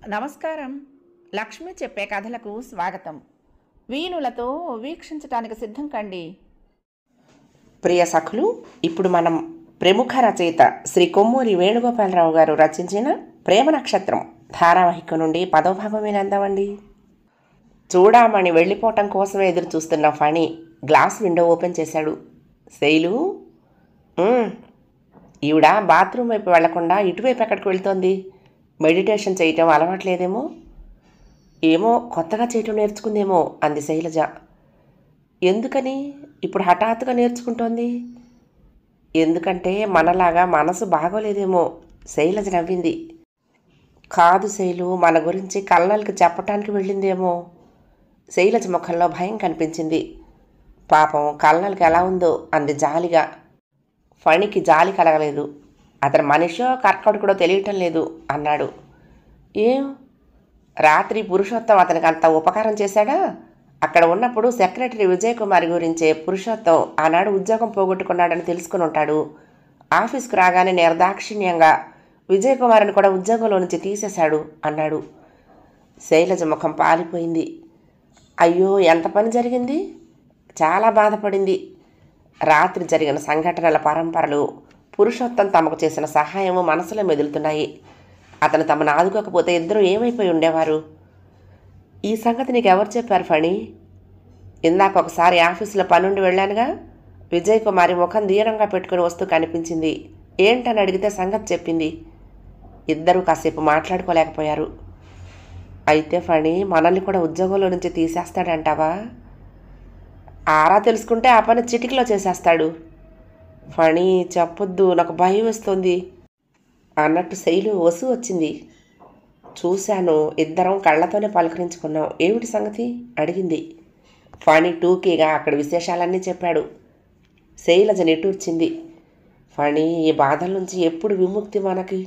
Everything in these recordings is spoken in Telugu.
నమస్కారం. లక్ష్మి చెప్పే కథలకు స్వాగతం. వీణులతో వీక్షించటానికి సిద్ధం కండి. ప్రియ సఖులు, ఇప్పుడు మనం ప్రముఖ రచయిత శ్రీ కొమ్మూరి వేణుగోపాలరావు గారు రచించిన ప్రేమ నక్షత్రం ధారావాహిక నుండి 10వ భాగం వినందామండి. చూడామని వెళ్ళిపోవటం కోసమే ఎదురు చూస్తున్న ఫణి గ్లాస్ విండో ఓపెన్ చేశాడు. శైలు, ఈవిడ బాత్రూమ్ వైపు వెళ్లకుండా ఇటువైపు ఎక్కడికి వెళ్తోంది? మెడిటేషన్ చేయటం అలవాట్లేదేమో, ఏమో కొత్తగా చేయటం నేర్చుకుందేమో అంది శైలజ. ఎందుకని ఇప్పుడు హఠాత్తుగా నేర్చుకుంటోంది? ఎందుకంటే మనలాగా మనసు బాగోలేదేమో. శైలజ నవ్వింది. కాదు శైలు, మన గురించి కల్నల్కి చెప్పటానికి వెళ్ళిందేమో. శైలజ ముఖంలో భయం కనిపించింది. పాపం కల్నల్కి ఎలా ఉందో అంది జాలిగా. ఫణికి జాలి కలగలేదు. అతను మనిషో కర్కడుకుడో తెలియటం లేదు అన్నాడు. ఏం, రాత్రి పురుషోత్తం అతనికి అంత ఉపకారం చేశాడా? అక్కడ ఉన్నప్పుడు సెక్రటరీ విజయ్ కుమార్ గురించే పురుషోత్తం ఆనాడు ఉద్యోగం పోగొట్టుకున్నాడని తెలుసుకుని ఉంటాడు. ఆఫీస్కు రాగానే నిర్దాక్షిణ్యంగా విజయ్ కుమార్ని కూడా ఉద్యోగంలో నుంచి తీసేశాడు అన్నాడు. శైలజ ముఖం పాలిపోయింది. అయ్యో, ఎంత పని జరిగింది! చాలా బాధపడింది. రాత్రి జరిగిన సంఘటనల పరంపరలు, పురుషోత్తం తమకు చేసిన సహాయము మనసులో మెదులుతున్నాయి. అతను తమను ఆదుకోకపోతే ఇద్దరూ ఏమైపోయి ఉండేవారు? ఈ సంగతి నీకు ఎవరు చెప్పారు ఫణి? ఇందాక ఒకసారి ఆఫీసులో పనుండి వెళ్ళానుగా. విజయ్ కుమారి ముఖం దీనంగా పెట్టుకుని వస్తూ కనిపించింది. ఏంటని అడిగితే సంగతి చెప్పింది. ఇద్దరూ కాసేపు మాట్లాడుకోలేకపోయారు. అయితే ఫణి మనల్ని కూడా ఉద్యోగంలో నుంచి తీసేస్తాడంటావా? ఆరా తెలుసుకుంటే ఆ పని చిటికలో చేసేస్తాడు. ఫణి చెప్పొద్దు, నాకు భయం వేస్తుంది అన్నట్టు శైలు వసు వచ్చింది. చూశాను, ఇద్దరం కళ్ళతోనే పలకరించుకున్నాం. ఏమిటి సంగతి అడిగింది. ఫణి టూకీగా అక్కడ విశేషాలన్నీ చెప్పాడు. శైలజ నిట్టూర్చింది. ఫణి, ఈ బాధల నుంచి ఎప్పుడు విముక్తి మనకి?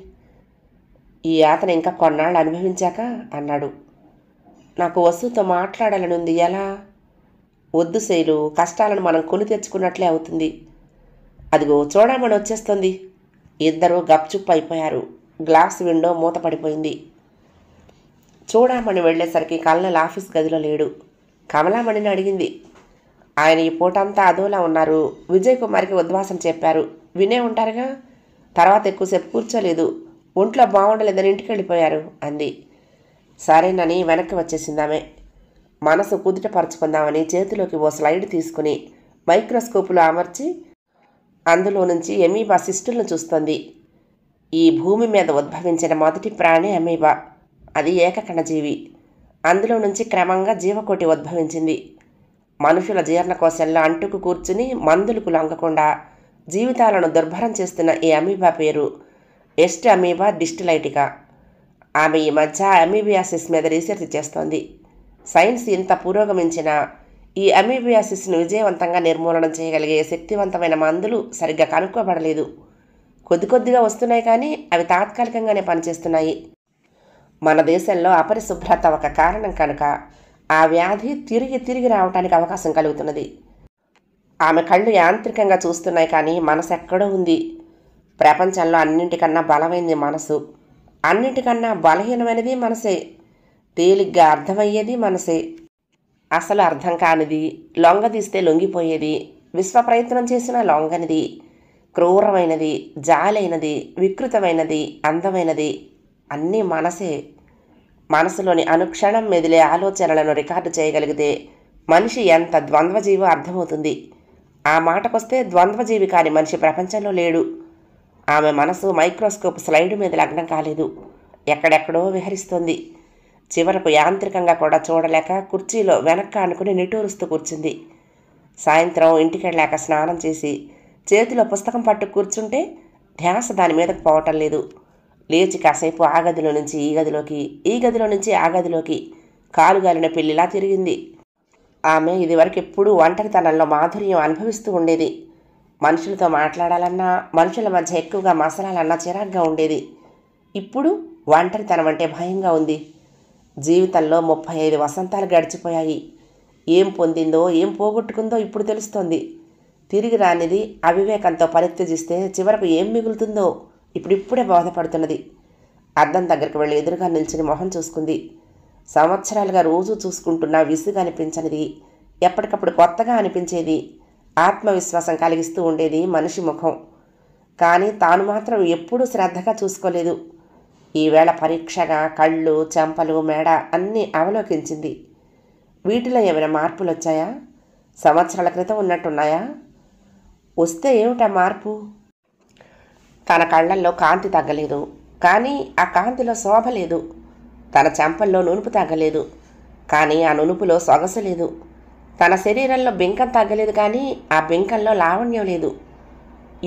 ఈ యాతన ఇంకా కొన్నాళ్ళు అనుభవించాక అన్నాడు. నాకు వసుతో మాట్లాడాలని ఉంది. ఎలా? వద్దు శైలు, కష్టాలను మనం కొని తెచ్చుకున్నట్లే అవుతుంది. అదిగో చూడమని వచ్చేస్తుంది. ఇద్దరూ గప్చుప్ అయిపోయారు. గ్లాస్ విండో మూతపడిపోయింది. చూడమని వెళ్ళేసరికి కల్నల్ ఆఫీస్ గదిలో లేడు. కమలామణిని అడిగింది. ఆయన ఈ పూటంతా అదోలా ఉన్నారు. విజయ్ కుమార్కి ఉద్వాసం చెప్పారు. వినే ఉంటారుగా. తర్వాత ఎక్కువసేపు కూర్చోలేదు. ఒంట్లో బాగుండలేదని ఇంటికి వెళ్ళిపోయారు అంది. సరేనని వెనక్కి వచ్చేసిందామె. మనసు కుదుటపరుచుకుందామని చేతిలోకి ఓ స్లైడ్ తీసుకుని మైక్రోస్కోపులో అమర్చి అందులో నుంచి అమీబా సిస్టులను చూస్తోంది. ఈ భూమి మీద ఉద్భవించిన మొదటి ప్రాణి అమీబా. అది ఏకకణజీవి. అందులో నుంచి క్రమంగా జీవకోటి ఉద్భవించింది. మనుషుల జీర్ణకోశంలో అంటుకు కూర్చుని మందులకు లొంగకుండా జీవితాలను దుర్భరం చేస్తున్న ఈ అమీబా పేరు ఎస్ట్ అమీబా డిస్టిలైటికా. ఆమె ఈ మధ్య అమీబియాసిస్ మీద రీసెర్చ్ చేస్తోంది. సైన్స్ ఇంత పురోగమించినా ఈ అమీబియాసిస్ను విజయవంతంగా నిర్మూలన చేయగలిగే శక్తివంతమైన మందులు సరిగ్గా కనుక్కోబడలేదు. కొద్ది కొద్దిగా వస్తున్నాయి, కానీ అవి తాత్కాలికంగానే పనిచేస్తున్నాయి. మన దేశంలో అపరిశుభ్రత ఒక కారణం కనుక ఆ వ్యాధి తిరిగి తిరిగి రావడానికి అవకాశం కలుగుతున్నది. ఆమె కళ్ళు యాంత్రికంగా చూస్తున్నాయి, కానీ మనసు ఎక్కడో ఉంది. ప్రపంచంలో అన్నింటికన్నా బలమైనది మనసు. అన్నింటికన్నా బలహీనమైనది మనసే. తేలిగ్గా అర్థమయ్యేది మనసే. అసలు అర్థం కానిది, లొంగదీస్తే లొంగిపోయేది, విశ్వప్రయత్నం చేసినా లొంగనిది, క్రూరమైనది, జాలైనది, వికృతమైనది, అందమైనది అన్నీ మనసే. మనసులోని అనుక్షణం మెదిలే ఆలోచనలను రికార్డు చేయగలిగితే మనిషి ఎంత ద్వంద్వజీవో అర్థమవుతుంది. ఆ మాటకొస్తే ద్వంద్వజీవి కాని మనిషి ప్రపంచంలో లేడు. ఆమె మనసు మైక్రోస్కోప్ స్లైడ్ మీద లగ్నం కాలేదు. ఎక్కడెక్కడో విహరిస్తోంది. చివరకు యాంత్రికంగా కూడా చూడలేక కుర్చీలో వెనక్కి అనుకుని నిట్టూరుస్తూ కూర్చుంది. సాయంత్రం ఇంటికెళ్ళాక స్నానం చేసి చేతిలో పుస్తకం పట్టు కూర్చుంటే ధ్యాస దాని మీదకు పోవటం లేదు. లేచి కాసేపు ఆ గదిలో నుంచి ఈ గదిలోకి, ఈ గదిలో నుంచి ఆ గదిలోకి కాలుగాలిన పిల్లిలా తిరిగింది. ఆమె ఇదివరకు ఎప్పుడూ ఒంటరితనంలో మాధుర్యం అనుభవిస్తూ ఉండేది. మనుషులతో మాట్లాడాలన్నా, మనుషుల మధ్య ఎక్కువగా మసలాలన్నా చిరాగ్గా ఉండేది. ఇప్పుడు ఒంటరితనం అంటే భయంగా ఉంది. జీవితంలో 35 వసంతాలు గడిచిపోయాయి. ఏం పొందిందో, ఏం పోగొట్టుకుందో ఇప్పుడు తెలుస్తోంది. తిరిగి రానిది అవివేకంతో పరిత్యజిస్తే చివరకు ఏం మిగులుతుందో ఇప్పుడిప్పుడే బోధపడుతున్నది. అద్దం దగ్గరికి వెళ్ళి ఎదురుగా నిల్చుని మొహం చూసుకుంది. సంవత్సరాలుగా రోజూ చూసుకుంటున్నా విసుగు అనిపించనిది, ఎప్పటికప్పుడు కొత్తగా అనిపించేది, ఆత్మవిశ్వాసం కలిగిస్తూ ఉండేది మనిషి ముఖం. కానీ తాను మాత్రం ఎప్పుడూ శ్రద్ధగా చూసుకోలేదు. ఈవేళ పరీక్షగా కళ్ళు, చెంపలు, మెడ అన్నీ అవలోకించింది. వీటిలో ఏమైనా మార్పులు వచ్చాయా? సంవత్సరాల క్రితం ఉన్నట్టున్నాయా? వస్తే ఏమిటా మార్పు? తన కళ్ళల్లో కాంతి తగ్గలేదు, కానీ ఆ కాంతిలో శోభ లేదు. తన చెంపల్లో నునుపు తగ్గలేదు, కానీ ఆ నునుపులో సొగసు లేదు. తన శరీరంలో బింకం తగ్గలేదు, కానీ ఆ బింకంలో లావణ్యం లేదు.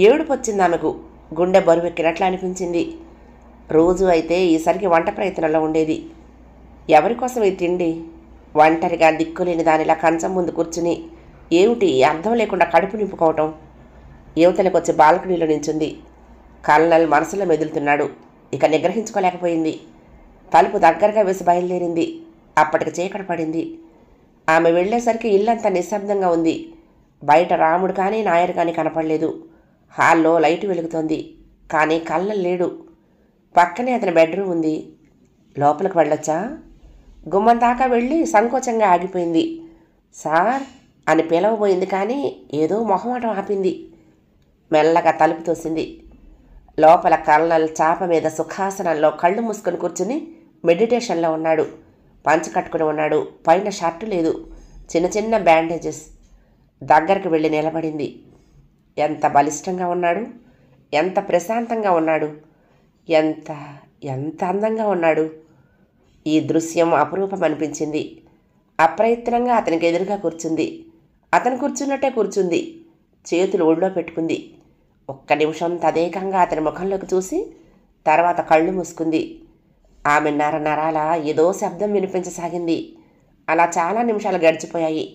ఏడుపు వచ్చింది ఆమెకు. గుండె బరువెక్కినట్లు అనిపించింది. రోజు అయితే ఈసరికి వంట ప్రయత్నంలో ఉండేది. ఎవరి కోసం ఈ తిండి? ఒంటరిగా దిక్కులేని దానిలా కంచం ముందు కూర్చుని ఏమిటి అర్థం లేకుండా కడుపు నింపుకోవటం? యువతలకు వచ్చి బాల్కనీలో నించుంది. కల్నల్ మనసులో మెదులుతున్నాడు. ఇక నిగ్రహించుకోలేకపోయింది. తలుపు దగ్గరగా వేసి బయలుదేరింది. అప్పటికి చీకటి పడింది. ఆమె వెళ్ళేసరికి ఇల్లంతా నిశ్శబ్దంగా ఉంది. బయట రాముడు కానీ నాయరు కానీ కనపడలేదు. హాల్లో లైటు వెలుగుతోంది, కానీ కల్నల్ లేడు. పక్కనే అతని బెడ్రూమ్ ఉంది. లోపలికి వెళ్ళొచ్చా? గుమ్మం దాకా వెళ్ళి సంకోచంగా ఆగిపోయింది. సార్ అని పిలవబోయింది, కానీ ఏదో మొహమాటం ఆపింది. మెల్లగా తలుపు తోసింది. లోపల కల్నల్ చాప మీద సుఖాసనంలో కళ్ళు మూసుకొని కూర్చుని మెడిటేషన్లో ఉన్నాడు. పంచ కట్టుకుని ఉన్నాడు. పైన షర్టు లేదు, చిన్న చిన్న బ్యాండేజెస్. దగ్గరికి వెళ్ళి నిలబడింది. ఎంత బలిష్టంగా ఉన్నాడు, ఎంత ప్రశాంతంగా ఉన్నాడు, ఎంత ఎంత అందంగా ఉన్నాడు. ఈ దృశ్యం అపురూపం అనిపించింది. అప్రయత్నంగా అతనికి ఎదురుగా కూర్చుంది. అతను కూర్చున్నట్టే కూర్చుంది. చేతులు ఒళ్ళో పెట్టుకుంది. ఒక్క నిమిషం తదేకంగా అతని ముఖంలోకి చూసి తర్వాత కళ్ళు మూసుకుంది. ఆమె నరాల ఏదో శబ్దం వినిపించసాగింది. అలా చాలా నిమిషాలు గడిచిపోయాయి.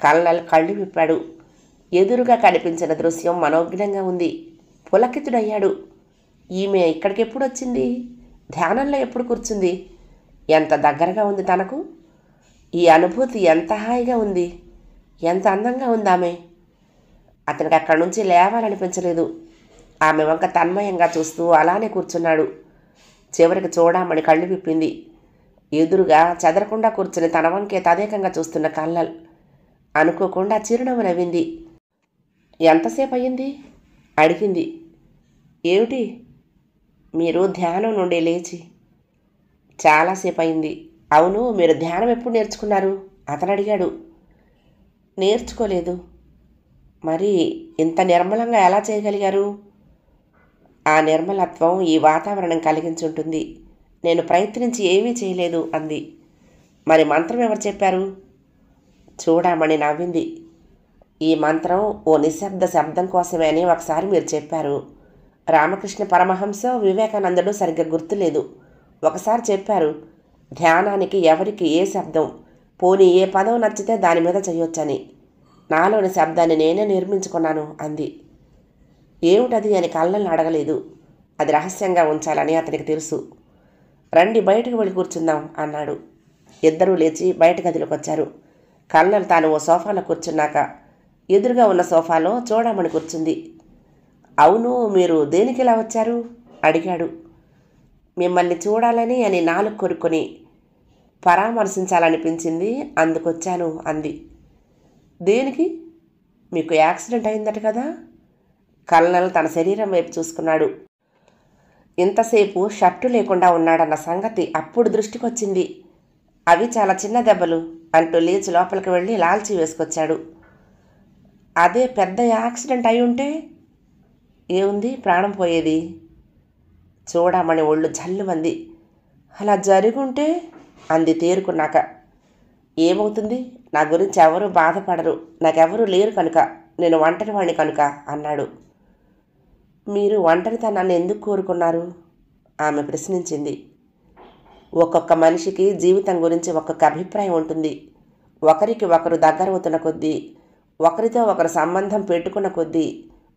కల్నల్ కళ్ళు విప్పాడు. ఎదురుగా కనిపించిన దృశ్యం మనోజ్ఞంగా ఉంది. పులకితుడయ్యాడు. ఈమె ఇక్కడికి ఎప్పుడు వచ్చింది? ధ్యానంలో ఎప్పుడు కూర్చుంది? ఎంత దగ్గరగా ఉంది తనకు. ఈ అనుభూతి ఎంత హాయిగా ఉంది, ఎంత అందంగా ఉంది ఆమె. అతనికి అక్కడి నుంచి లేవాలనిపించలేదు. ఆమె వంక తన్మయంగా చూస్తూ అలానే కూర్చున్నాడు. చివరికి చూడమని కళ్ళు విప్పింది. ఎదురుగా చెదరకుండా కూర్చుని తన వంకే తదేకంగా చూస్తున్న కల్నల్ అనుకోకుండా చిరునవ్వు నవ్వింది. ఎంతసేపు అయ్యింది అడిగింది. ఏమిటి? మీరు ధ్యానం నుండి లేచి చాలాసేపు అయింది. అవును, మీరు ధ్యానం ఎప్పుడు నేర్చుకున్నారు? అతను అడిగాడు. నేర్చుకోలేదు. మరి ఇంత నిర్మలంగా ఎలా చేయగలిగారు? ఆ నిర్మలత్వం ఈ వాతావరణం కలిగించుంటుంది. నేను ప్రయత్నించి ఏమీ చేయలేదు అంది. మరి మంత్రం ఎవరు చెప్పారు? చూడమని నవ్వింది. ఈ మంత్రం ఓ నిశ్శబ్ద శబ్దం కోసమే అని ఒకసారి మీరు చెప్పారు. రామకృష్ణ పరమహంస, వివేకానందుడు సరిగ్గా గుర్తులేదు. ఒకసారి చెప్పారు, ధ్యానానికి ఎవరికి ఏ శబ్దం, పోనీ ఏ పదం నచ్చితే దాని మీద చేయొచ్చని. నాలోని శబ్దాన్ని నేనే నిర్మించుకున్నాను అంది. ఏమిటది అని కల్నల్ని అడగలేదు. అది రహస్యంగా ఉంచాలని అతనికి తెలుసు. రండి బయటకు వెళ్ళి కూర్చుందాం అన్నాడు. ఇద్దరూ లేచి బయట గదిలోకి వచ్చారు. కల్నల్ తాను ఓ సోఫాలో కూర్చున్నాక ఎదురుగా ఉన్న సోఫాలో చూడమని కూర్చుంది. అవును, మీరు దేనికి ఇలా వచ్చారు అడిగాడు. మిమ్మల్ని చూడాలని అని నాలుగు కొరుక్కొని పరామర్శించాలనిపించింది, అందుకొచ్చాను అంది. దేనికి? మీకు యాక్సిడెంట్ అయిందట కదా? కల్నల్ తన శరీరం వైపు చూసుకున్నాడు. ఇంతసేపు షర్టు లేకుండా ఉన్నాడన్న సంగతి అప్పుడు దృష్టికొచ్చింది. అవి చాలా చిన్న దెబ్బలు అంటూ లేచి లోపలికి వెళ్ళి లాల్చీ వేసుకొచ్చాడు. అదే పెద్ద యాక్సిడెంట్ అయి ఉంటే ఏముంది, ప్రాణం పోయేది. చూడమని ఒళ్ళు జల్లుమంది. అలా జరుగుంటే అంది తేరుకున్నాక. ఏమవుతుంది, నా గురించి ఎవరూ బాధపడరు, నాకెవరూ లేరు కనుక, నేను ఒంటరివాణ్ణి కనుక అన్నాడు. మీరు ఒంటరితనాన్ని ఎందుకు కోరుకున్నారు? ఆమె ప్రశ్నించింది. ఒక్కొక్క మనిషికి జీవితం గురించి ఒక్కొక్క అభిప్రాయం ఉంటుంది. ఒకరికి ఒకరు దగ్గరవుతున్న కొద్దీ, ఒకరితో ఒకరు సంబంధం పెట్టుకున్న కొద్దీ,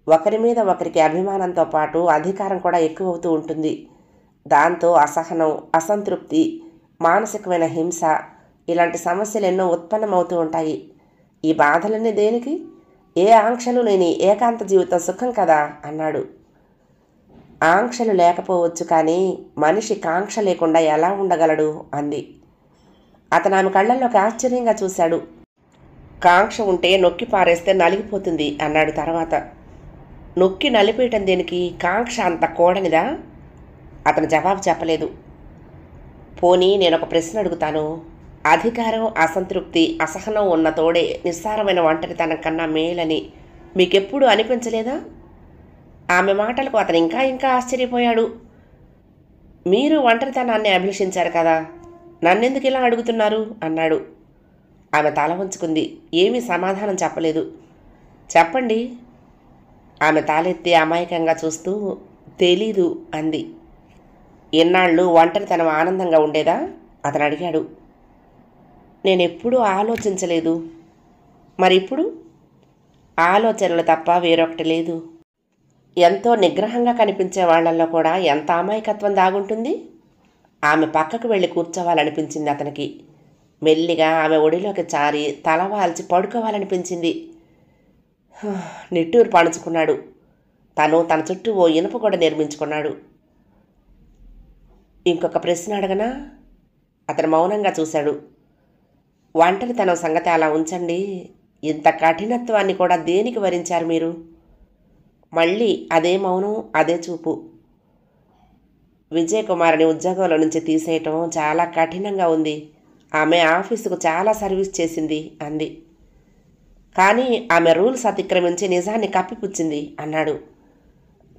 ఒకరి మీద ఒకరికి అభిమానంతో పాటు అధికారం కూడా ఎక్కువవుతూ ఉంటుంది. దాంతో అసహనం, అసంతృప్తి, మానసికమైన హింస ఇలాంటి సమస్యలు ఎన్నో ఉత్పన్నమవుతూ ఉంటాయి. ఈ బాధలన్నీ దేనికి? ఏ ఆంక్షలు లేని ఏకాంత జీవితం సుఖం కదా అన్నాడు. ఆంక్షలు లేకపోవచ్చు, కానీ మనిషి కాంక్ష లేకుండా ఎలా ఉండగలడు అంది. అతను ఆమె కళ్ళల్లోకి ఆశ్చర్యంగా చూశాడు. కాంక్ష ఉంటే నొక్కి పారేస్తే నలిగిపోతుంది అన్నాడు తర్వాత. నొక్కి నలిపేయటం దేనికి? కాంక్ష అంత కూడనిదా? అతను జవాబు చెప్పలేదు. పోనీ నేనొక ప్రశ్న అడుగుతాను. అధికారం, అసంతృప్తి, అసహనం ఉన్న తోడే నిస్సారమైన ఒంటరితనం కన్నా మేలని మీకెప్పుడు అనిపించలేదా? ఆమె మాటలకు అతను ఇంకా ఇంకా ఆశ్చర్యపోయాడు. మీరు ఒంటరితనాన్ని అభిలషించారు కదా, నన్నెందుకు ఇలా అడుగుతున్నారు అన్నాడు. ఆమె తల వంచుకుంది. ఏమీ సమాధానం చెప్పలేదు. చెప్పండి. ఆమె తాలెత్తి అమాయకంగా చూస్తూ తెలీదు అంది. ఎన్నాళ్ళు ఒంటరితనం ఆనందంగా ఉండేదా అతను అడిగాడు. నేనెప్పుడూ ఆలోచించలేదు. మరి ఇప్పుడు? ఆలోచనలు తప్ప వేరొకటి లేదు. ఎంతో నిగ్రహంగా కనిపించే వాళ్లల్లో కూడా ఎంత అమాయకత్వం దాగుంటుంది. ఆమె పక్కకు వెళ్ళి కూర్చోవాలనిపించింది అతనికి. మెల్లిగా ఆమె ఒడిలోకి చారి తల వాల్చి పడుకోవాలనిపించింది. నిట్టూరు పణుచుకున్నాడు. తన చుట్టూ ఓ ఇనుప గోడ నిర్మించుకున్నాడు. ఇంకొక ప్రశ్న అడగనా? అతను మౌనంగా చూశాడు. ఒంటరితనం సంగతి అలా ఉంచండి. ఇంత కఠినత్వాన్ని కూడా దేనికి వరించారు మీరు? మళ్ళీ అదే మౌనం, అదే చూపు. విజయ్ కుమార్ని ఉద్యోగంలో నుంచి తీసేయటం చాలా కఠినంగా ఉంది. ఆమె ఆఫీసుకు చాలా సర్వీస్ చేసింది అంది. కానీ ఆమె రూల్స్ అతిక్రమించి నిజాన్ని కప్పిపుచ్చింది అన్నాడు.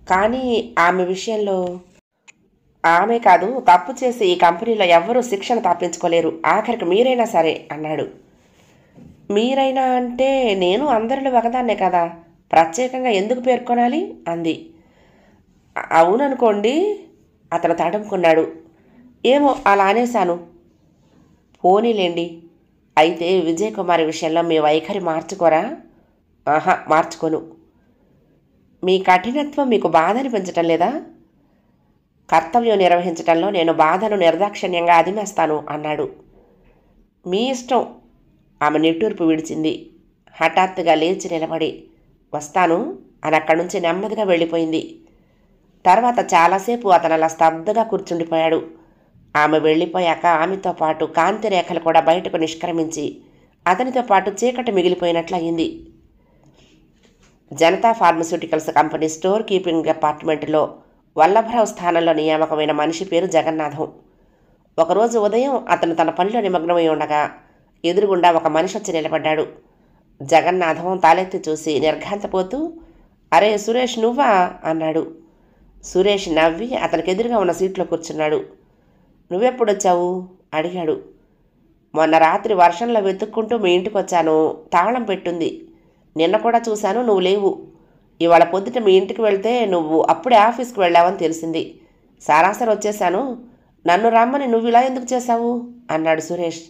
కానీ ఆమె విషయంలో ఆమె కాదు, తప్పు చేసి ఈ కంపెనీలో ఎవ్వరూ శిక్షణ తప్పించుకోలేరు, ఆఖరికి మీరైనా సరే అన్నాడు. మీరైనా అంటే నేను అందరిలో ఒకదాన్నే కదా, ప్రత్యేకంగా ఎందుకు పేర్కొనాలి అంది. అవుననుకోండి. అతను తడుముకున్నాడు. ఏమో అలా అనేశాను. పోనీలేండి. అయితే విజయ్ కుమార్ విషయంలో మీ వైఖరి మార్చుకోరా? ఆహా, మార్చుకోను. మీ కఠినత్వం మీకు బాధ అనిపించటం లేదా? కర్తవ్యం నిర్వహించటంలో నేను బాధను నిర్దాక్షిణ్యంగా అదిమేస్తాను అన్నాడు. మీ ఇష్టం. ఆమె నిట్టూర్పు విడిచింది. హఠాత్తుగా లేచి నిలబడి వస్తాను అని అక్కడి నుంచి నెమ్మదిగా వెళ్ళిపోయింది. తర్వాత చాలాసేపు అతను అలా స్తబ్దుగా కూర్చుండిపోయాడు. ఆమె వెళ్ళిపోయాక ఆమెతో పాటు కాంతి రేఖలు కూడా బయటకు నిష్క్రమించి అతనితో పాటు చీకటి మిగిలిపోయినట్లయింది. Janata pharmaceuticals company store keeping డిపార్ట్మెంట్లో వల్లభరావు స్థానంలో నియామకమైన మనిషి పేరు జగన్నాథం. ఒకరోజు ఉదయం అతను తన పనిలో నిమగ్నమై ఉండగా ఎదురుగుండా ఒక మనిషి వచ్చి నిలబడ్డాడు. జగన్నాథం తలెత్తి చూసి నిర్ఘాంతపోతూ, అరే సురేష్, నువ్వా అన్నాడు. సురేష్ నవ్వి అతనికి ఎదురుగా ఉన్న సీట్లో కూర్చున్నాడు. నువ్వెప్పుడొచ్చావు అడిగాడు. మొన్న రాత్రి వర్షంలో వెతుక్కుంటూ మీ ఇంటికి వచ్చాను. తాళం పెట్టుంది. నిన్న కూడా చూశాను, నువ్వు లేవు. ఇవాళ పొద్దుట మీ ఇంటికి వెళ్తే నువ్వు అప్పుడే ఆఫీస్కి వెళ్ళావని తెలిసింది. సరాసరి వచ్చేశాను. నన్ను రమ్మని నువ్వు ఇలా ఎందుకు చేశావు అన్నాడు సురేష్.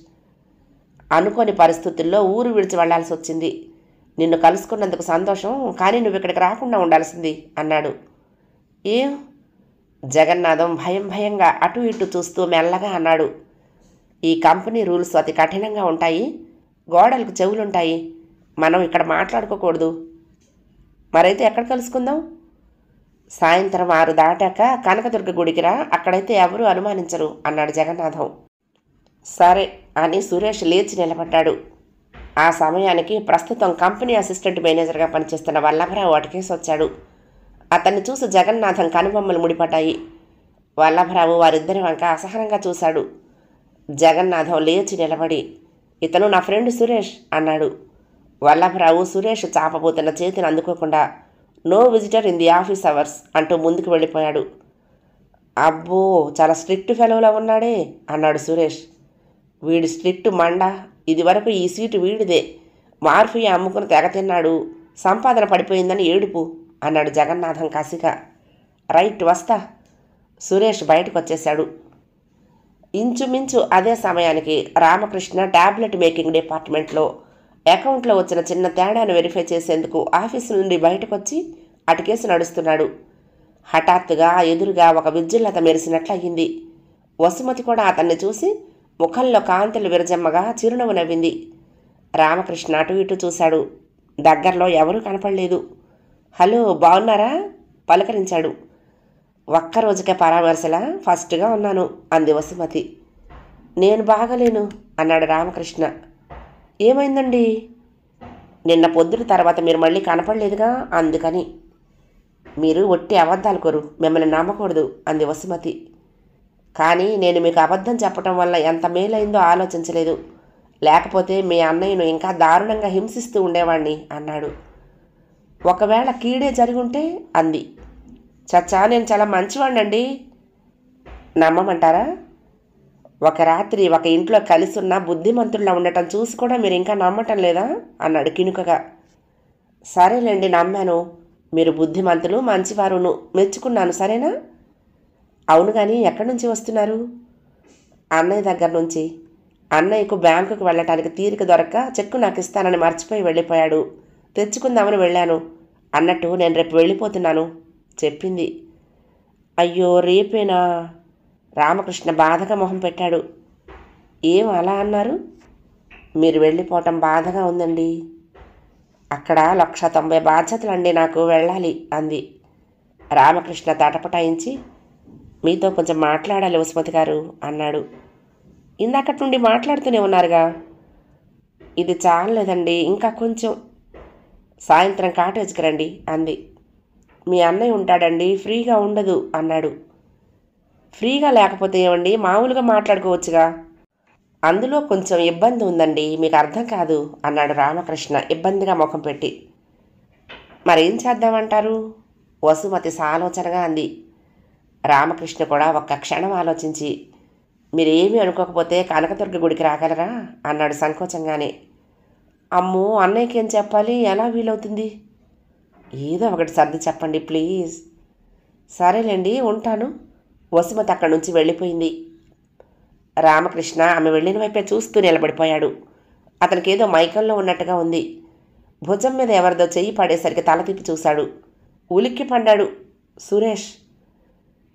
అనుకోని పరిస్థితుల్లో ఊరు విడిచి వెళ్లాల్సి వచ్చింది. నిన్ను కలుసుకున్నందుకు సంతోషం, కానీ నువ్వు ఇక్కడికి రాకుండా ఉండాల్సింది అన్నాడు. ఏం? జగన్నాథం భయంగా అటు ఇటు చూస్తూ మెల్లగా అన్నాడు. ఈ కంపెనీ రూల్స్ అతి కఠినంగా ఉంటాయి. గోడలకు చెవులుంటాయి. మనం ఇక్కడ మాట్లాడుకోకూడదు. మరైతే ఎక్కడ కలుసుకుందాం? సాయంత్రం 6 దాటాక కనకదుర్గ గుడికి రా, అక్కడైతే ఎవరూ అనుమానించరు అన్నాడు జగన్నాథం. సరే అని సురేష్ లేచి నిలబడ్డాడు. ఆ సమయానికి ప్రస్తుతం కంపెనీ అసిస్టెంట్ మేనేజర్గా పనిచేస్తున్న వల్లభరావు అటుకేసి వచ్చాడు. అతన్ని చూసి జగన్నాథం కనుబొమ్మలు ముడిపడ్డాయి. వల్లభరావు వారిద్దరి వంక అసహనంగా చూశాడు. జగన్నాథం లేచి నిలబడి, ఇతను నా ఫ్రెండ్ సురేష్ అన్నాడు. వల్లభరావు సురేష్ చాపబోతున్న చేతిని అందుకోకుండా no visitor in the office hours అంటూ ముందుకు వెళ్ళిపోయాడు. అబ్బో, చాలా స్ట్రిక్ట్ ఫెలోలా ఉన్నాడే అన్నాడు సురేష్. వీడి స్ట్రిక్ట్ మండ. ఇదివరకు ఈ సీటు వీడిదే. మార్ఫియా అమ్ముకుని తెగ తిన్నాడు. సంపాదన పడిపోయిందని ఏడుపు అన్నాడు జగన్నాథం కసిగా. రైట్, వస్తా. సురేష్ బయటకు వచ్చేశాడు. ఇంచుమించు అదే సమయానికి రామకృష్ణ టాబ్లెట్ మేకింగ్ డిపార్ట్మెంట్లో అకౌంట్లో వచ్చిన చిన్న తేడాను వెరిఫై చేసేందుకు ఆఫీసు నుండి బయటకు వచ్చి అటుకేసి నడుస్తున్నాడు. హఠాత్తుగా ఎదురుగా ఒక విద్యుల్లత మెరిసినట్లయింది. వసుమతి కూడా అతన్ని చూసి ముఖంలో కాంతులు విరజమ్మగా చిరునవ్వు నవ్వింది. రామకృష్ణ అటు ఇటు చూశాడు. దగ్గరలో ఎవరూ కనపడలేదు. హలో, బాగున్నారా పలకరించాడు. ఒక్కరోజుకే పరామర్శలా ఫస్ట్గా ఉన్నాను అంది వసుమతి. నేను బాగలేను అన్నాడు రామకృష్ణ. ఏమైందండి? నిన్న పొద్దున తర్వాత మీరు మళ్ళీ కనపడలేదుగా, అందుకని. మీరు ఒట్టి అబద్ధాలు కోరు, మిమ్మల్ని నమ్మకూడదు అంది వసుమతి. కానీ నేను మీకు అబద్ధం చెప్పటం వల్ల ఎంత మేలైందో ఆలోచించలేదు. లేకపోతే మీ అన్నయ్యను ఇంకా దారుణంగా హింసిస్తూ ఉండేవాణ్ణి అన్నాడు. ఒకవేళ కీడే జరుగుంటే అంది. చచ్చా, నేను చాలా మంచివాణ్ణండి. నమ్మమంటారా? ఒక రాత్రి ఒక ఇంట్లో కలిసి ఉన్న బుద్ధిమంతుల్లా ఉండటం చూసి కూడా మీరు ఇంకా నమ్మటం లేదా అన్నాడు కినుకగా. సరేలేండి, నమ్మాను. మీరు బుద్ధిమంతులు, మంచివారును, మెచ్చుకున్నాను. సరేనా? అవును, కానీ ఎక్కడి నుంచి వస్తున్నారు? అన్నయ్య దగ్గర నుంచి. అన్నయ్యకు బ్యాంకుకు వెళ్ళటానికి తీరిక దొరక్క చెక్కు నాకు ఇస్తానని మర్చిపోయి వెళ్ళిపోయాడు. తెచ్చుకుందామని వెళ్ళాను. అన్నట్టు నేను రేపు వెళ్ళిపోతున్నాను చెప్పింది. అయ్యో, రేపేనా? రామకృష్ణ బాధగా మొహం పెట్టాడు. ఏం అలా అన్నారు? మీరు వెళ్ళిపోవటం బాధగా ఉందండి. అక్కడ 190 బాధ్యతలండి, నాకు వెళ్ళాలి అంది. రామకృష్ణ తటపటాయించి, మీతో కొంచెం మాట్లాడాలి వసుమతి గారు అన్నాడు. ఇందాకటి నుండి మాట్లాడుతూనే ఉన్నారుగా. ఇది చాలలేదండి, ఇంకా కొంచెం. సాయంత్రం కాటేజ్కి రండి అంది. మీ అన్నయ్య ఉంటాడండి, ఫ్రీగా ఉండదు అన్నాడు. ఫ్రీగా లేకపోతే ఏమండి, మామూలుగా మాట్లాడుకోవచ్చుగా. అందులో కొంచెం ఇబ్బంది ఉందండి, మీకు అర్థం కాదు అన్నాడు రామకృష్ణ ఇబ్బందిగా ముఖం పెట్టి. మరేం చేద్దామంటారు? వసుమతి సాలోచనగా అంది. రామకృష్ణ కూడా ఒక్క క్షణం ఆలోచించి, మీరేమీ అనుకోకపోతే కనకదుర్గ గుడికి రాగలరా అన్నాడు సంకోచంగానే. అమ్మో, అన్నయ్యకి ఏం చెప్పాలి, ఎలా వీలవుతుంది? ఏదో ఒకటి సర్ది చెప్పండి ప్లీజ్. సరేలేండి, ఉంటాను. వసుమతి అక్కడి నుంచి వెళ్ళిపోయింది. రామకృష్ణ ఆమె వెళ్ళిన వైపే చూస్తూ నిలబడిపోయాడు. అతనికి ఏదో మైకంలో ఉన్నట్టుగా ఉంది. భుజం మీద ఎవరిదో చెయ్యి పడేసరికి తల తిప్పి చూశాడు. ఉలిక్కి పడ్డాడు. సురేష్.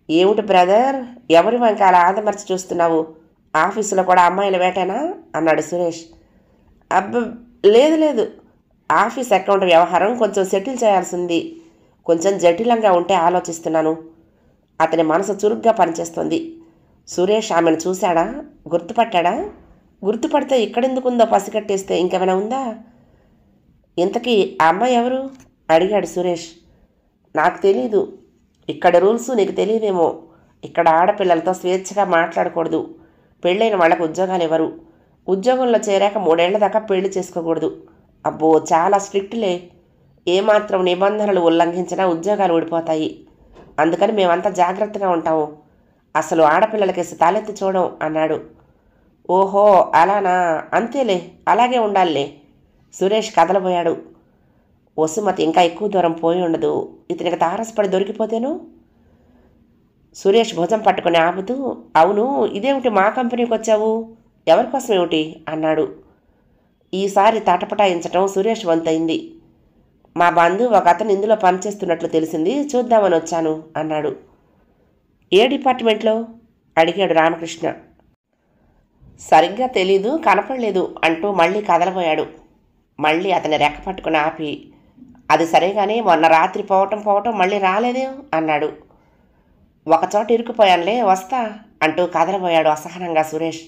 ఏమిటి బ్రదర్, ఎవరి వంక అలా ఆదమర్చి చూస్తున్నావు? ఆఫీసులో కూడా అమ్మాయిల వేటేనా అన్నాడు సురేష్. లేదు లేదు, ఆఫీస్ అకౌంట్ వ్యవహారం కొంచెం సెటిల్ చేయాల్సింది. కొంచెం జటిలంగా ఉంటే ఆలోచిస్తున్నాను. అతని మనసు చురుగ్గా పనిచేస్తుంది. సురేష్ ఆమెను చూశాడా, గుర్తుపట్టాడా? గుర్తుపడితే ఇక్కడెందుకుందో పసిగట్టేస్తే ఇంకేమైనా ఉందా? ఇంతకీ ఆ అమ్మాయి ఎవరు అడిగాడు సురేష్. నాకు తెలీదు. ఇక్కడ రూల్స్ నీకు తెలియదేమో. ఇక్కడ ఆడపిల్లలతో స్వేచ్ఛగా మాట్లాడకూడదు. పెళ్ళైన వాళ్ళకు ఉద్యోగాలు ఇవ్వరు. ఉద్యోగంలో చేరాక 3 ఏళ్ల దాకా పెళ్లి చేసుకోకూడదు. అబ్బో, చాలా స్ట్రిక్ట్లే. ఏమాత్రం నిబంధనలు ఉల్లంఘించినా ఉద్యోగాలు ఊడిపోతాయి. అందుకని మేమంతా జాగ్రత్తగా ఉంటాము. అసలు ఆడపిల్లలకేసి తలెత్తి చూడం అన్నాడు. ఓహో, అలానా? అంతేలే, అలాగే ఉండాలిలే. సురేష్ కదలబోయాడు. వసుమతి ఇంకా ఎక్కువ దూరం పోయి ఉండదు. ఇతనికి తారసపడి దొరికిపోతేను. సురేష్ భుజం పట్టుకుని ఆపుతూ, అవును, ఇదేమిటి మా కంపెనీకి వచ్చావు? ఎవరికోసం ఏమిటి అన్నాడు. ఈసారి తటపటాయించటం సురేష్ వంతైంది. మా బంధువు ఒక అతను ఇందులో పనిచేస్తున్నట్లు తెలిసింది, చూద్దామని వచ్చాను అన్నాడు. ఏ డిపార్ట్మెంట్లో అడిగాడు రామకృష్ణ. సరిగ్గా తెలీదు, కనపడలేదు అంటూ మళ్ళీ కదలబోయాడు. మళ్ళీ అతని రెక్క పట్టుకుని ఆపి, అది సరేగానే మొన్న రాత్రి పోవటం మళ్ళీ రాలేదే అన్నాడు. ఒకచోట ఇరుక్కుపోయానులే, వస్తా అంటూ కదలబోయాడు అసహనంగా సురేష్.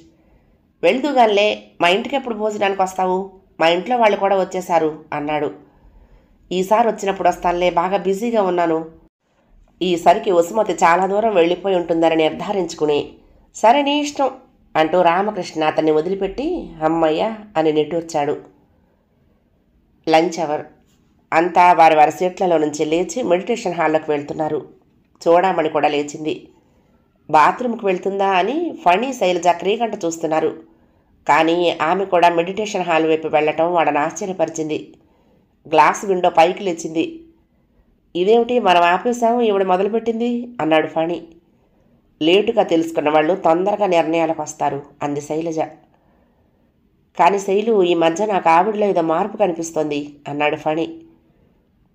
వెళ్దుగానిలే, మా ఇంటికి ఎప్పుడు భోజనానికి వస్తావు? మా ఇంట్లో వాళ్ళు కూడా వచ్చేశారు అన్నాడు. ఈసారి వచ్చినప్పుడు వస్తానులే, బాగా బిజీగా ఉన్నాను. ఈసరికి వసుమతి చాలా దూరం వెళ్ళిపోయి ఉంటుందని నిర్ధారించుకుని, సరే నీ ఇష్టం అంటూ రామకృష్ణ అతన్ని వదిలిపెట్టి అమ్మయ్య అని నిట్టూర్చాడు. Lunch hour. అంతా వారి వారి సీట్లలో నుంచి లేచి మెడిటేషన్ హాల్లోకి వెళ్తున్నారు. చూడమని కూడా లేచింది. బాత్రూమ్కి వెళ్తుందా అని ఫణి, శైలజ క్రీగంట చూస్తున్నారు. కానీ ఆమె కూడా మెడిటేషన్ హాల్ వైపు వెళ్ళటం వాళ్ళని ఆశ్చర్యపరిచింది. గ్లాస్ విండో పైకి లేచింది. ఇదేమిటి, మనం ఆపేశాము, ఈవిడ మొదలుపెట్టింది అన్నాడు ఫణి. లేటుగా తెలుసుకున్న వాళ్ళు తొందరగా నిర్ణయాలకు వస్తారు అంది శైలజ. కానీ శైలు, ఈ మధ్య నాకు ఆవిడలో ఏదో మార్పు కనిపిస్తోంది అన్నాడు ఫణి.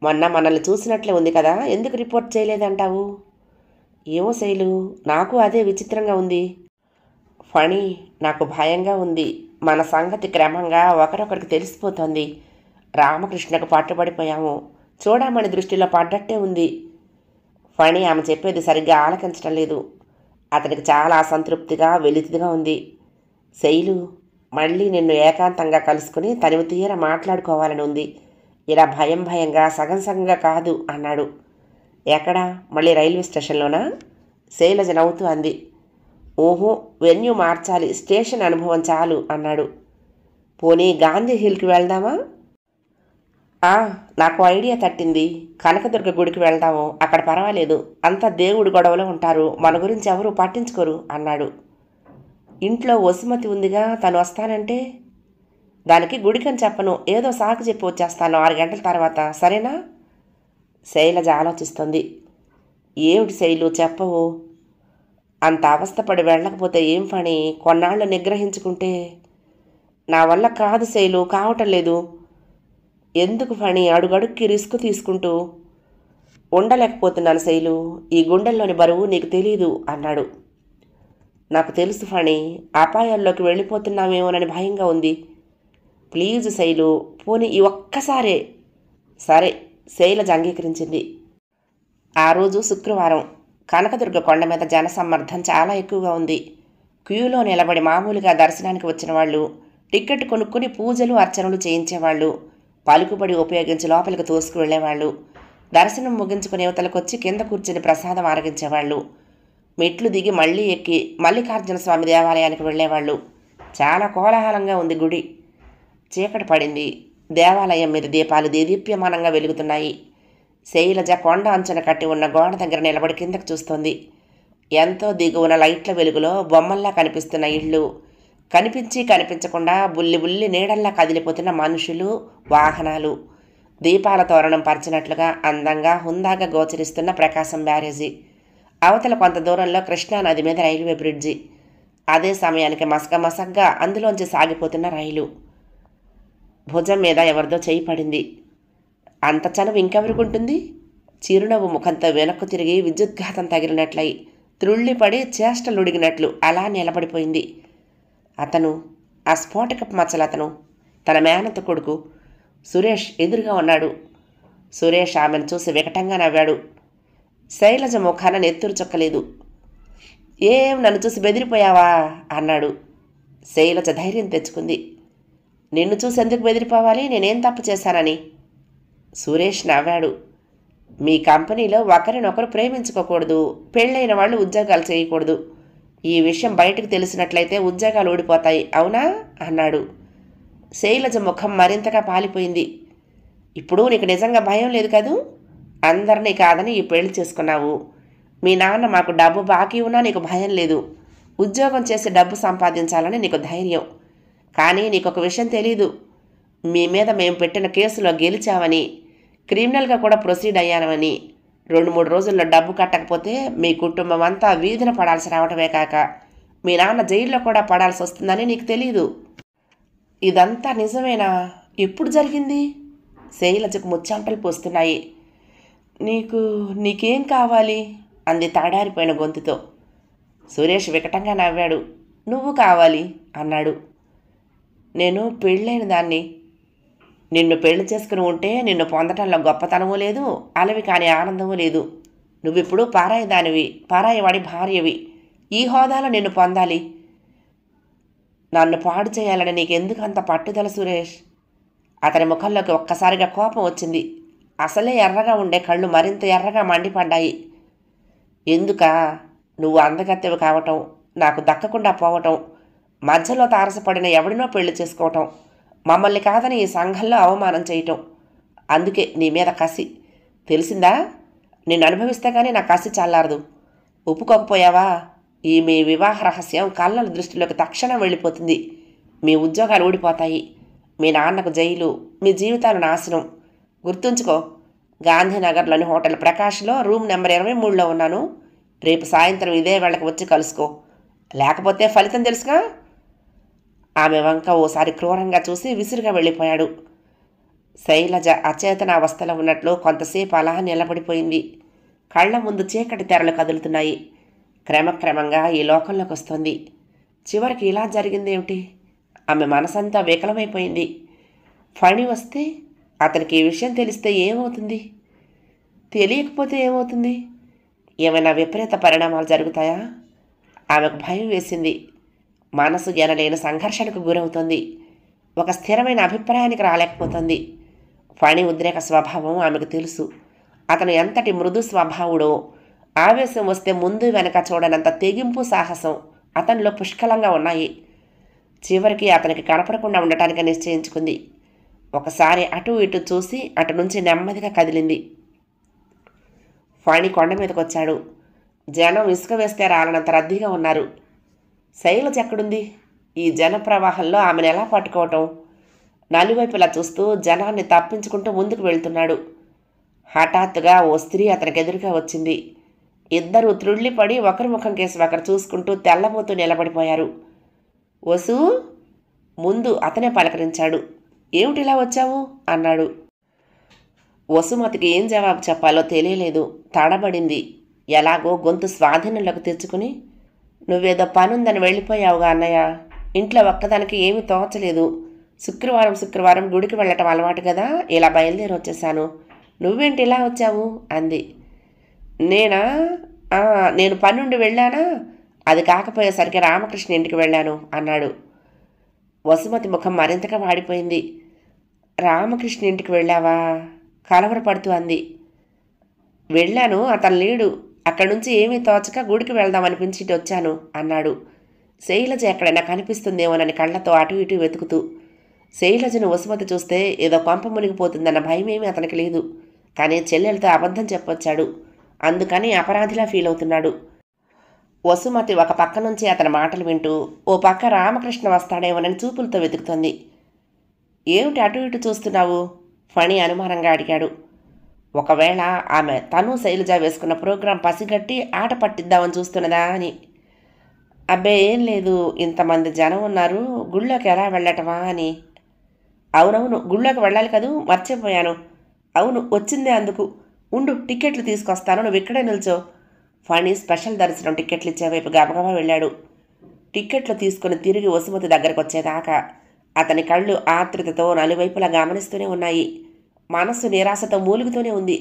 మొన్న మనల్ని చూసినట్లే ఉంది కదా, ఎందుకు రిపోర్ట్ చేయలేదంటావు? ఏమో శైలు, నాకు అదే విచిత్రంగా ఉంది. ఫణి, నాకు భయంగా ఉంది. మన సంగతి క్రమంగా ఒకరొకరికి తెలిసిపోతోంది. రామకృష్ణకు పట్టుబడిపోయాము. చూడమని దృష్టిలో పడ్డట్టే ఉంది. ఫణి ఆమె చెప్పేది సరిగ్గా ఆలకించడం లేదు. అతనికి చాలా అసంతృప్తిగా వెలితిగా ఉంది. శైలు, మళ్ళీ నిన్ను ఏకాంతంగా కలుసుకుని తనివి తీర మాట్లాడుకోవాలని ఉంది. ఇలా భయంగా సగం సగంగా కాదు అన్నాడు. ఎక్కడా? మళ్ళీ రైల్వే స్టేషన్లోనా? శైలజ నవ్వుతూ అంది. ఓహో, వెన్యూ మార్చాలి, స్టేషన్ అనుభవం చాలు అన్నాడు. పోనీ గాంధీ హిల్కి వెళ్దామా? నాకు ఐడియా తట్టింది. కనకదుర్గ గుడికి వెళ్దాము, అక్కడ పర్వాలేదు, అంతా దేవుడి గొడవలో ఉంటారు, మన గురించి ఎవరూ పట్టించుకోరు అన్నాడు. ఇంట్లో వసుమతి ఉందిగా, తను వస్తానంటే? దానికి గుడికని చెప్పను, ఏదో సాకు చెప్పి వచ్చేస్తాను 6 గంటల తర్వాత, సరేనా? శైలజ ఆలోచిస్తుంది. ఏమిటి శైలు, చెప్పవు? అంత అవస్థపడి వెళ్ళకపోతే ఏం పని? కొన్నాళ్ళు నిగ్రహించుకుంటే. నా వల్ల కాదు శైలు, కావటం లేదు. ఎందుకు ఫణి అడుగడుక్కి రిస్క్ తీసుకుంటూ? ఉండలేకపోతున్నాను శైలు, ఈ గుండెల్లోని బరువు నీకు తెలీదు అన్నాడు. నాకు తెలుసు ఫణి, అపాయాల్లోకి వెళ్ళిపోతున్నామేమోనని భయంగా ఉంది. ప్లీజ్ శైలు, పోనీ ఈ ఒక్కసారే. సరే, శైలజ అంగీకరించింది. ఆ రోజు శుక్రవారం. కనకదుర్గ కొండ మీద జనసమ్మర్దం చాలా ఎక్కువగా ఉంది. క్యూలో నిలబడి మామూలుగా దర్శనానికి వచ్చిన వాళ్ళు, టిక్కెట్ కొనుక్కుని పూజలు అర్చనలు చేయించేవాళ్ళు, పలుకుబడి ఉపయోగించి లోపలికి తోసుకు వెళ్ళేవాళ్ళు, దర్శనం ముగించుకుని యువతలకొచ్చి కింద కూర్చుని ప్రసాదం ఆరగించేవాళ్ళు, మెట్లు దిగి మళ్ళీ ఎక్కి మల్లికార్జున స్వామి దేవాలయానికి వెళ్ళేవాళ్ళు. చాలా కోలాహలంగా ఉంది గుడి. చీకటి పడింది. దేవాలయం మీద దీపాలు దేదీప్యమానంగా వెలుగుతున్నాయి. శైలజ కొండ అంచున కట్టి ఉన్న గోడ దగ్గర నిలబడి కిందకు చూస్తోంది. ఎంతో దిగువన లైట్ల వెలుగులో బొమ్మల్లా కనిపిస్తున్న ఇళ్ళు, కనిపించి కనిపించకుండా బుల్లి నీడల్లా కదిలిపోతున్న మనుషులు, వాహనాలు, దీపాల తోరణం పరిచినట్లుగా అందంగా హుందాగా గోచరిస్తున్న ప్రకాశం బ్యారేజీ, అవతల కొంత దూరంలో కృష్ణానది మీద రైల్వే బ్రిడ్జి, అదే సమయానికి మసగ్గా అందులోంచి సాగిపోతున్న రైలు. భుజం మీద ఎవరిదో చేయి పడింది. అంత చనువు ఇంకెవరికుంటుంది? చిరునవ్వు ముఖంతో వెనక్కు తిరిగి విద్యుద్ఘాతం తగిలినట్లయి త్రుళ్ళిపడి చేష్టలుడిగినట్లు అలా నిలబడిపోయింది. అతను, ఆ స్ఫోటకపు మచ్చలతను, తన మేనత్త కొడుకు సురేష్ ఎదురుగా ఉన్నాడు. సురేష్ ఆమెను చూసి వికటంగా నవ్వాడు. శైలజ ముఖాన నెత్తురు చుక్కలేదు. ఏం నన్ను చూసి బెదిరిపోయావా అన్నాడు. శైలజ ధైర్యం తెచ్చుకుంది. నిన్ను చూసి ఎందుకు బెదిరిపోవాలి? నేనేం తప్పు చేశానని? సురేష్ నవ్వాడు. మీ కంపెనీలో ఒకరినొకరు ప్రేమించుకోకూడదు, పెళ్ళైన వాళ్ళు ఉద్యోగాలు చేయకూడదు. ఈ విషయం బయటకు తెలిసినట్లయితే ఉద్యోగాలు ఊడిపోతాయి, అవునా అన్నాడు. శైలజ ముఖం మరింతగా పాలిపోయింది. ఇప్పుడు నీకు నిజంగా భయం లేదు కదూ? అందరినీ కాదని ఈ పెళ్లి చేసుకున్నావు. మీ నాన్న మాకు డబ్బు బాకీ ఉన్నా నీకు భయం లేదు. ఉద్యోగం చేసి డబ్బు సంపాదించాలని నీకు ధైర్యం. కానీ నీకొక విషయం తెలీదు. మీ మీద మేము పెట్టిన కేసులో గెలిచామని, క్రిమినల్గా కూడా ప్రొసీడ్ అయ్యానమని. 2-3 రోజుల్లో డబ్బు కట్టకపోతే మీ కుటుంబం అంతా వీధిన పడాల్సి రావటమే కాక మీ నాన్న జైల్లో కూడా పడాల్సి వస్తుందని నీకు తెలీదు. ఇదంతా నిజమేనా? ఎప్పుడు జరిగింది? శైలజకు ముచ్చాంటలు పోస్తున్నాయి. నీకేం కావాలి అంది తాడారిపోయిన గొంతుతో. సురేష్ వికటంగా నవ్వాడు. నువ్వు కావాలి అన్నాడు. నేను పెళ్ళైన దాన్ని. నిన్ను పెళ్లి చేసుకుని ఉంటే నిన్ను పొందటంలో గొప్పతనమూ లేదు, అలవి కాని ఆనందమూ లేదు. నువ్విప్పుడు పారాయి దానివి, పారాయివాడి భార్యవి. ఈ హోదాలో నిన్ను పొందాలి. నన్ను పాడు చేయాలని నీకెందుకు అంత పట్టుదల సురేష్? అతని ముఖంలోకి ఒక్కసారిగా కోపం వచ్చింది. అసలే ఎర్రగా ఉండే కళ్ళు మరింత ఎర్రగా మండిపడ్డాయి. ఎందుకా? నువ్వు అందగత్తెవి కావటం, నాకు దక్కకుండా పోవటం, మధ్యలో తారసపడిన ఎవడినో పెళ్లి చేసుకోవటం, మమ్మల్ని కాదని ఈ సంఘంలో అవమానం చేయటం. అందుకే నీ మీద కసి. తెలిసిందా? నిన్ను అనుభవిస్తే కానీ నా కసి చల్లారదు. ఒప్పుకోకపోయావా? ఈ మీ వివాహ రహస్యం కళ్ళల దృష్టిలోకి తక్షణం వెళ్ళిపోతుంది. మీ ఉద్యోగాలు ఊడిపోతాయి. మీ నాన్నకు జైలు, మీ జీవితాలు నాశనం. గుర్తుంచుకో. గాంధీనగర్లోని హోటల్ ప్రకాష్లో రూమ్ నెంబర్ 23లో ఉన్నాను. రేపు సాయంత్రం ఇదే వేళకు వచ్చి కలుసుకో. లేకపోతే ఫలితం తెలుసుగా. ఆమె వంక ఓసారి క్రూరంగా చూసి విసురుగా వెళ్ళిపోయాడు. శైలజ అచేతనావస్థలో ఉన్నట్లు కొంతసేపు అలా నిలబడిపోయింది. కళ్ల ముందు చీకటి తెరలు కదులుతున్నాయి. క్రమక్రమంగా ఈ లోకంలోకి వస్తోంది. చివరికి ఇలా జరిగిందేమిటి? ఆమె మనసంతా వికలమైపోయింది. ఫణి వస్తే, అతనికి ఈ విషయం తెలిస్తే ఏమవుతుంది? తెలియకపోతే ఏమవుతుంది? ఏమైనా విపరీత పరిణామాలు జరుగుతాయా? ఆమెకు భయం వేసింది. మనసు ఎనలేని సంఘర్షణకు గురవుతుంది. ఒక స్థిరమైన అభిప్రాయానికి రాలేకపోతుంది. ఫణి ఉద్రేక స్వభావం ఆమెకు తెలుసు. అతను ఎంతటి మృదు స్వభావుడో. ఆవేశం వస్తే ముందు వెనక చూడనంత తెగింపు, సాహసం అతనిలో పుష్కలంగా ఉన్నాయి. చివరికి అతనికి కనపడకుండా ఉండటానికి నిశ్చయించుకుంది. ఒకసారి అటు ఇటు చూసి అటు నుంచి నెమ్మదిగా కదిలింది. ఫణి కొండ మీదకి వచ్చాడు. జనం ఇసుక వేస్తే రాలనంత రద్దీగా ఉన్నారు. శైలజ ఎక్కడుంది? ఈ జన ప్రవాహంలో ఆమెను ఎలా పట్టుకోవటం? నలువైపులా చూస్తూ జనాన్ని తప్పించుకుంటూ ముందుకు వెళ్తున్నాడు. హఠాత్తుగా ఓ స్త్రీ అతనికి ఎదురుగా వచ్చింది. ఇద్దరూ త్రుళ్ళిపడి ఒకరి ముఖం కేసి ఒకరు చూసుకుంటూ తెల్లబోతూ నిలబడిపోయారు. వసు ముందు అతనే పలకరించాడు. ఏమిటిలా వచ్చావు అన్నాడు. వసుమతికి ఏం జవాబు చెప్పాలో తెలియలేదు. తడబడింది. ఎలాగో గొంతు స్వాధీనంలోకి తెచ్చుకుని, నువ్వేదో పనుందని వెళ్ళిపోయావుగా అన్నయ్య. ఇంట్లో ఒక్కదానికి ఏమీ తోచలేదు. శుక్రవారం గుడికి వెళ్ళటం అలవాటు కదా, ఇలా బయలుదేరి వచ్చేసాను. నువ్వేంటి ఇలా వచ్చావు అంది. నేను పనుండి వెళ్ళానా? అది కాకపోయేసరికి రామకృష్ణ ఇంటికి వెళ్ళాను అన్నాడు. వసుమతి ముఖం మరింతగా వాడిపోయింది. రామకృష్ణ ఇంటికి వెళ్ళావా? కలవరపడుతూ అంది. వెళ్ళాను, అతను లేడు. అక్కడి నుంచి ఏమీ తోచక గుడికి వెళ్దామనిపించి వచ్చాను అన్నాడు. శైలజ ఎక్కడైనా కనిపిస్తుందేమోనని కళ్ళతో అటు ఇటు వెతుకుతూ. శైలజను వసుమతి చూస్తే ఏదో కొంప మునిగిపోతుందన్న భయమేమీ అతనికి లేదు. కానీ చెల్లెలతో అబద్ధం చెప్పొచ్చాడు. అందుకని అపరాధిలా ఫీల్ అవుతున్నాడు. వసుమతి ఒక పక్క నుంచి అతని మాటలు వింటూ ఓ పక్క రామకృష్ణ వస్తాడేమోనని చూపులతో వెతుకుతోంది. ఏమిటి అటు ఇటు చూస్తున్నావు? ఫణి అనుమానంగా అడిగాడు. ఒకవేళ ఆమె తను శైలజ వేసుకున్న ప్రోగ్రాం పసిగట్టి ఆట పట్టిద్దామని చూస్తున్నదా అని. అబ్బే ఏం లేదు, ఇంతమంది జనం ఉన్నారు, గుళ్ళోకి ఎలా వెళ్ళటమా అని. అవునవును, గుళ్ళోకి వెళ్ళాలి కదూ, మర్చిపోయాను. అవును, వచ్చిందే అందుకు. ఉండు, టికెట్లు తీసుకొస్తాను, నువ్వు ఇక్కడే నిల్చో. ఫణి స్పెషల్ దర్శనం టికెట్లు ఇచ్చేవైపు గబగబా వెళ్ళాడు. టిక్కెట్లు తీసుకుని తిరిగి వసుమతి దగ్గరకు వచ్చేదాకా అతని కళ్ళు ఆతృతతో నలువైపులా గమనిస్తూనే ఉన్నాయి. మనస్సు నిరాశతో మూలుగుతూనే ఉంది.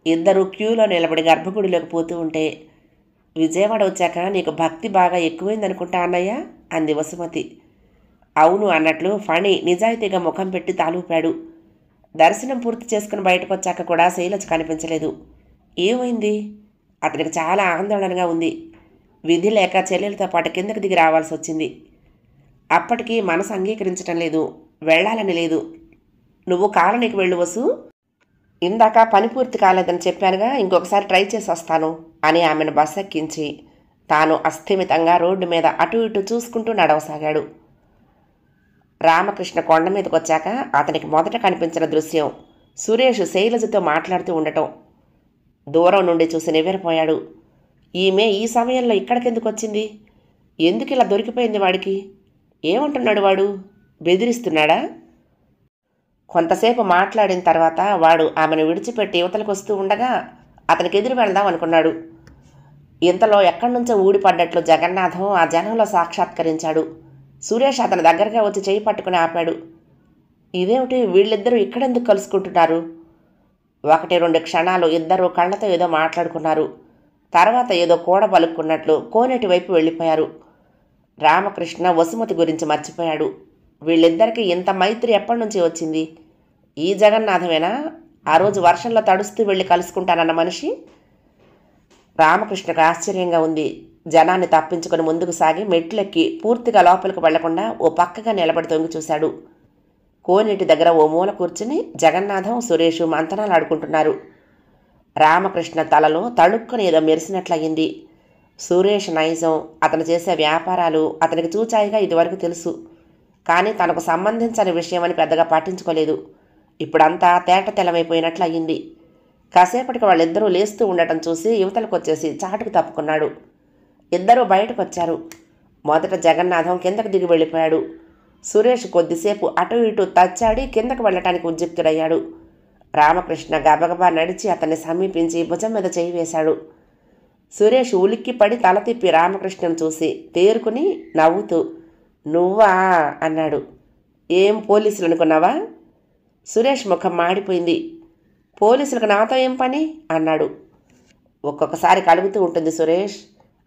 ఇద్దరూ క్యూలో నిలబడి గర్భగుడిలోకి పోతూ ఉంటే, విజయవాడ వచ్చాక నీకు భక్తి బాగా ఎక్కువైందనుకుంటా అన్నయ్య అంది వసుమతి. అవును అన్నట్లు ఫణి నిజాయితీగా ముఖం పెట్టి తాలూపాడు. దర్శనం పూర్తి చేసుకుని బయటకు వచ్చాక కూడా శైలజ కనిపించలేదు. ఏమైంది? అతనికి చాలా ఆందోళనగా ఉంది. విధి లేక చెల్లెలతో పాటు కిందకి దిగి రావాల్సి వచ్చింది. అప్పటికీ మనసు అంగీకరించటం లేదు. వెళ్ళాలని లేదు. నువ్వు కాలనీకి వెళ్ళు వసు. ఇందాక పని పూర్తి కాలేదని చెప్పానుగా, ఇంకొకసారి ట్రై చేసి వస్తాను అని ఆమెను బస్ ఎక్కించి తాను అస్థిమితంగా రోడ్డు మీద అటు ఇటు చూసుకుంటూ నడవసాగాడు. రామకృష్ణ కొండ మీదకి వచ్చాక అతనికి మొదట కనిపించిన దృశ్యం సురేష్ శైలజతో మాట్లాడుతూ ఉండటం. దూరం నుండి చూసి నివ్వెరపోయాడు. ఈమె ఈ సమయంలో ఇక్కడికెందుకు వచ్చింది? ఎందుకు ఇలా దొరికిపోయింది వాడికి? ఏమంటున్నాడు వాడు? బెదిరిస్తున్నాడా? కొంతసేపు మాట్లాడిన తర్వాత వాడు ఆమెను విడిచిపెట్టి యువతలకు వస్తూ ఉండగా అతనికి ఎదురు వెళ్దాం అనుకున్నాడు. ఇంతలో ఎక్కడి నుంచో ఊడిపడ్డట్లు జగన్నాథం ఆ జనంలో సాక్షాత్కరించాడు. సురేష్ అతని దగ్గరగా వచ్చి చేయి పట్టుకుని ఆపాడు. ఇదేమిటి, వీళ్ళిద్దరూ ఇక్కడెందుకు కలుసుకుంటున్నారు? 1-2 క్షణాలు ఇద్దరూ కళ్ళతో ఏదో మాట్లాడుకున్నారు. తర్వాత ఏదో కూడ పలుక్కున్నట్లు కోనేటి వైపు వెళ్ళిపోయారు. రామకృష్ణ వసుమతి గురించి మర్చిపోయాడు. వీళ్ళిద్దరికీ ఇంత మైత్రి ఎప్పటి నుంచి వచ్చింది? ఈ జగన్నాథమేనా ఆ రోజు వర్షంలో తడుస్తూ వెళ్ళి కలుసుకుంటానన్న మనిషి? రామకృష్ణకు ఆశ్చర్యంగా ఉంది. జనాన్ని తప్పించుకొని ముందుకు సాగి మెట్లెక్కి పూర్తిగా లోపలికి వెళ్లకుండా ఓ పక్కగా నిలబడి తొంగి చూశాడు. కోనేటి దగ్గర ఓ మూల కూర్చుని జగన్నాథం, సురేషు మంతనాలు ఆడుకుంటున్నారు. రామకృష్ణ తలలో తళుక్కుని ఏదో మెరిసినట్లయింది. సురేష్ నైజం, అతను చేసే వ్యాపారాలు అతనికి చూచాయిగా ఇదివరకు తెలుసు. కానీ తనకు సంబంధించని విషయమని పెద్దగా పట్టించుకోలేదు. ఇప్పుడంతా తేట తెల్లమైపోయినట్లు అయ్యింది. కాసేపటికి వాళ్ళిద్దరూ లేస్తూ ఉండటం చూసి యువతలకు వచ్చేసి చాటుకు తప్పుకున్నాడు. ఇద్దరూ బయటకు వచ్చారు. మొదట జగన్నాథం కిందకు దిగి వెళ్ళిపోయాడు. సురేష్ కొద్దిసేపు అటు ఇటు తచ్చాడి కిందకు వెళ్ళటానికి ఉద్యుక్తుడయ్యాడు. రామకృష్ణ గబగబా నడిచి అతన్ని సమీపించి భుజం మీద చేయి వేశాడు. సురేష్ ఉలిక్కిపడి తల తిప్పి రామకృష్ణను చూసి తేరుకుని నవ్వుతూ, నువ్వా అన్నాడు. ఏం పోలీసులు అనుకున్నావా? సురేష్ ముఖం మాడిపోయింది. పోలీసులకు నాతో ఏం పని అన్నాడు. ఒక్కొక్కసారి కలుగుతూ ఉంటుంది సురేష్.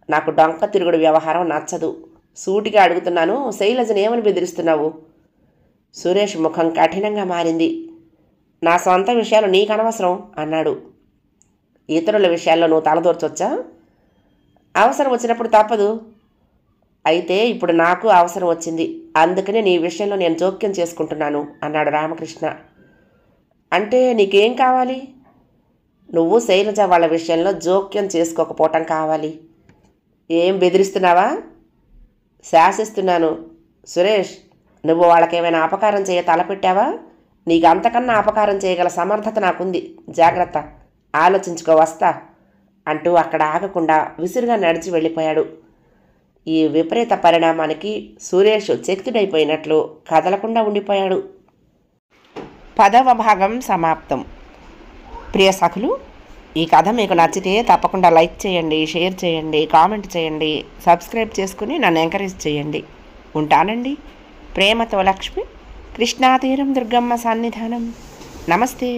నాకు డొంక తిరుగుడు వ్యవహారం నచ్చదు. సూటిగా అడుగుతున్నాను, శైలజని ఏమని బెదిరిస్తున్నావు? సురేష్ ముఖం కఠినంగా మారింది. నా సొంత విషయాలు నీకు అనవసరం అన్నాడు. ఇతరుల విషయాల్లో నువ్వు తలదూర్చొచ్చా? అవసరం వచ్చినప్పుడు తప్పదు. అయితే ఇప్పుడు నాకు అవసరం వచ్చింది, అందుకనే నీ విషయంలో నేను జోక్యం చేసుకుంటున్నాను అన్నాడు రామకృష్ణ. అంటే నీకేం కావాలి? నువ్వు శైలజ వాళ్ళ విషయంలో జోక్యం చేసుకోకపోవటం కావాలి. ఏం బెదిరిస్తున్నావా? శాసిస్తున్నాను. సురేష్, నువ్వు వాళ్ళకేమైనా అపకారం చేయ తలపెట్టావా? నీకు అంతకన్నా అపకారం చేయగల సమర్థత నాకుంది. జాగ్రత్త, ఆలోచించుకో, వస్తా అంటూ అక్కడ ఆగకుండా విసురుగా నడిచి వెళ్ళిపోయాడు. ఈ విపరీత పరిణామానికి సురేష్ చకితుడైపోయినట్లు కదలకుండా ఉండిపోయాడు. 10వ భాగం సమాప్తం. ప్రియ సఖులు, ఈ కథ మీకు నచ్చితే తప్పకుండా లైక్ చేయండి, షేర్ చేయండి, కామెంట్ చేయండి, సబ్స్క్రైబ్ చేసుకుని నన్ను ఎంకరేజ్ చేయండి. ఉంటానండి. ప్రేమతో లక్ష్మి, కృష్ణాతీరం దుర్గమ్మ సన్నిధానం. నమస్తే.